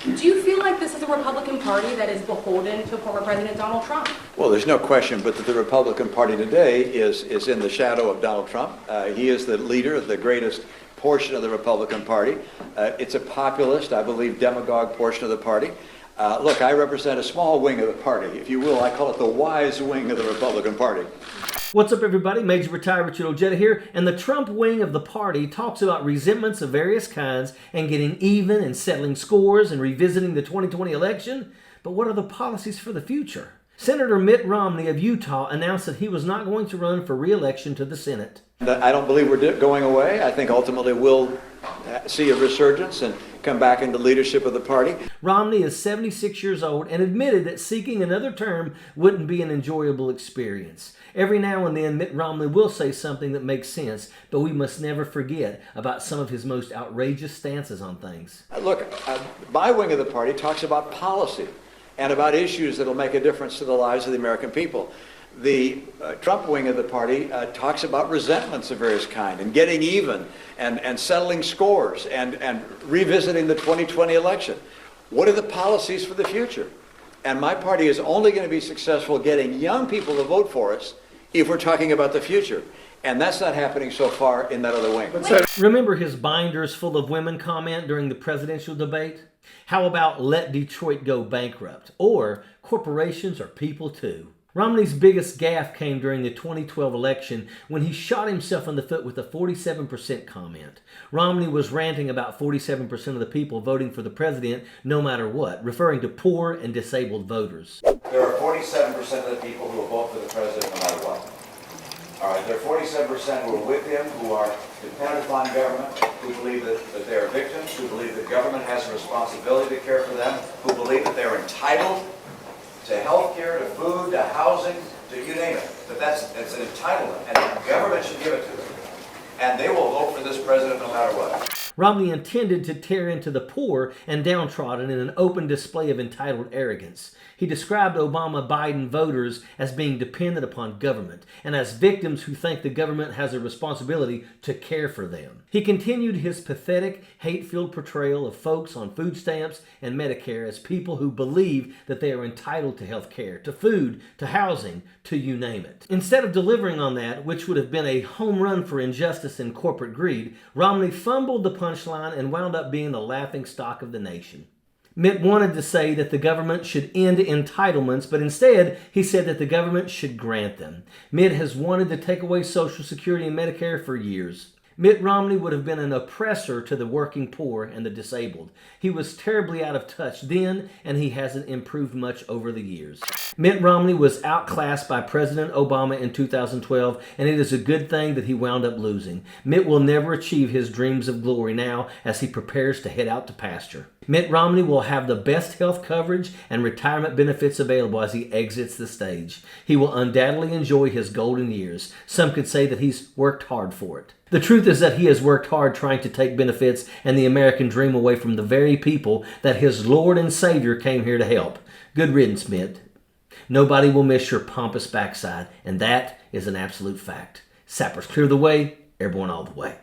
Do you feel like this is a Republican Party that is beholden to former President Donald Trump? Well, there's no question but that the Republican Party today is in the shadow of Donald Trump. He is the leader of the greatest portion of the Republican Party. It's a populist, I believe, demagogue portion of the party. Look, I represent a small wing of the party, if you will. I call it the wise wing of the Republican Party. What's up, everybody? Major Retired Richard Ojeda here, and the Trump wing of the party talks about resentments of various kinds and getting even and settling scores and revisiting the 2020 election. But what are the policies for the future? Senator Mitt Romney of Utah announced that he was not going to run for re-election to the Senate. I don't believe we're going away. I think ultimately we'll see a resurgence and come back into leadership of the party. Romney is 76 years old and admitted that seeking another term wouldn't be an enjoyable experience. Every now and then, Mitt Romney will say something that makes sense, but we must never forget about some of his most outrageous stances on things. Look, my wing of the party talks about policy and about issues that will make a difference to the lives of the American people. The Trump wing of the party talks about resentments of various kind and getting even and settling scores and revisiting the 2020 election. What are the policies for the future? And my party is only going to be successful getting young people to vote for us if we're talking about the future. And that's not happening so far in that other wing. Remember his binders full of women comment during the presidential debate? How about let Detroit go bankrupt? Or corporations are people too. Romney's biggest gaffe came during the 2012 election when he shot himself in the foot with a 47% comment. Romney was ranting about 47% of the people voting for the president no matter what, referring to poor and disabled voters. There are 47% of the people who will vote for the president no matter what. All right, there are 47% who are with him, who are dependent upon government, who believe that they are victims, who believe that government has a responsibility to care for them, who believe that they're entitled to health care, to food, to housing, to you name it. But it's an entitlement, and the government should give it to them. And they will vote for this president no matter what. Romney intended to tear into the poor and downtrodden in an open display of entitled arrogance. He described Obama-Biden voters as being dependent upon government and as victims who think the government has a responsibility to care for them. He continued his pathetic, hate-filled portrayal of folks on food stamps and Medicare as people who believe that they are entitled to health care, to food, to housing, to you name it. Instead of delivering on that, which would have been a home run for injustice and corporate greed, Romney fumbled the punchline and wound up being the laughingstock of the nation. Mitt wanted to say that the government should end entitlements, but instead he said that the government should grant them. Mitt has wanted to take away Social Security and Medicare for years. Mitt Romney would have been an oppressor to the working poor and the disabled. He was terribly out of touch then, and he hasn't improved much over the years. Mitt Romney was outclassed by President Obama in 2012, and it is a good thing that he wound up losing. Mitt will never achieve his dreams of glory now as he prepares to head out to pasture. Mitt Romney will have the best health coverage and retirement benefits available as he exits the stage. He will undoubtedly enjoy his golden years. Some could say that he's worked hard for it. The truth is that he has worked hard trying to take benefits and the American dream away from the very people that his Lord and Savior came here to help. Good riddance, Mitt. Nobody will miss your pompous backside, and that is an absolute fact. Sappers clear the way, airborne all the way.